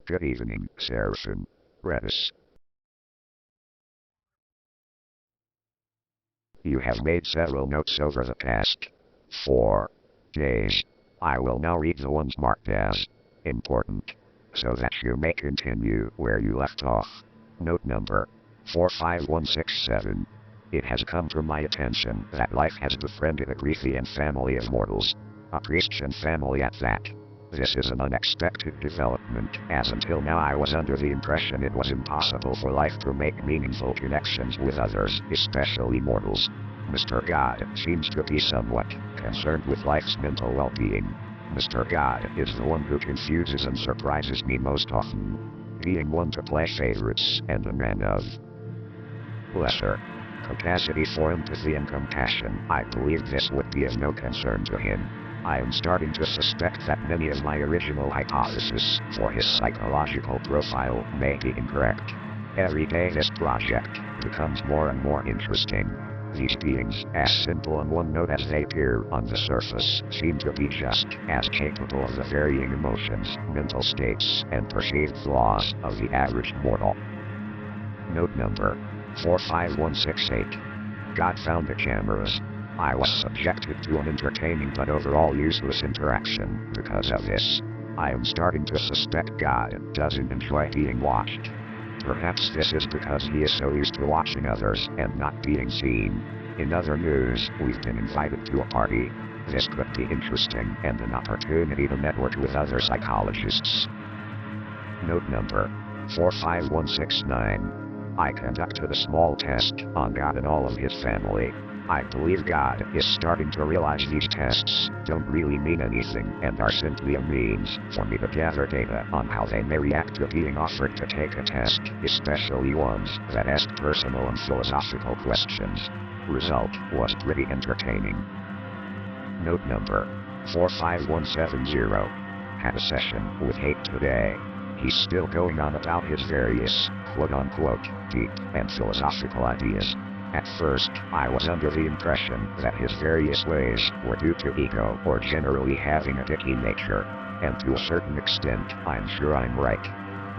Good evening, Saracen. Redis. You have made several notes over the past 4 days. I will now read the ones marked as important, so that you may continue where you left off. Note number 45167. It has come to my attention that life has befriended a Grecian family of mortals, a Christian family at that. This is an unexpected development, as until now I was under the impression it was impossible for life to make meaningful connections with others, especially mortals. Mr. God seems to be somewhat concerned with life's mental well-being. Mr. God is the one who confuses and surprises me most often, being one to play favorites and a man of lesser capacity for empathy and compassion. I believe this would be of no concern to him. I am starting to suspect that many of my original hypotheses for his psychological profile may be incorrect. Every day this project becomes more and more interesting. These beings, as simple and one note as they appear on the surface, seem to be just as capable of the varying emotions, mental states, and perceived flaws of the average mortal. Note number 45168. God found the cameras. I was subjected to an entertaining but overall useless interaction because of this. I am starting to suspect God doesn't enjoy being watched. Perhaps this is because he is so used to watching others and not being seen. In other news, we've been invited to a party. This could be interesting and an opportunity to network with other psychologists. Note number 45169. I conducted a small test on God and all of his family. I believe God is starting to realize these tests don't really mean anything and are simply a means for me to gather data on how they may react to being offered to take a test, especially ones that ask personal and philosophical questions. Result was pretty entertaining. Note number 45170. Had a session with Hate today. He's still going on about his various, quote-unquote, deep and philosophical ideas. At first, I was under the impression that his various ways were due to ego or generally having a dicky nature, and to a certain extent, I'm sure I'm right.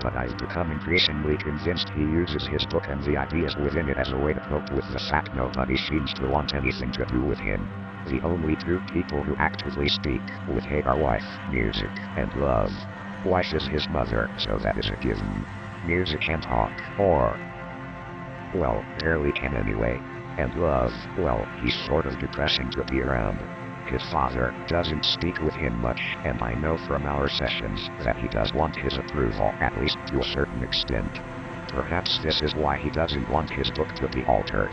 But I've become increasingly convinced he uses his book and the ideas within it as a way to cope with the fact nobody seems to want anything to do with him. The only two people who actively speak with hate are wife, music, and love. Wife is his mother, so that is a given. Music can talk, or well, barely can anyway. And love, well, he's sort of depressing to be around. His father doesn't speak with him much, and I know from our sessions that he does want his approval, at least to a certain extent. Perhaps this is why he doesn't want his book to be altered.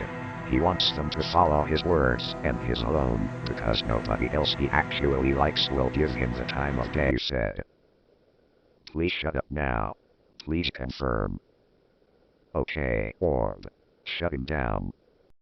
He wants them to follow his words, and his alone, because nobody else he actually likes will give him the time of day. You said. Please shut up now. Please confirm. Okay, orb. Shutting down.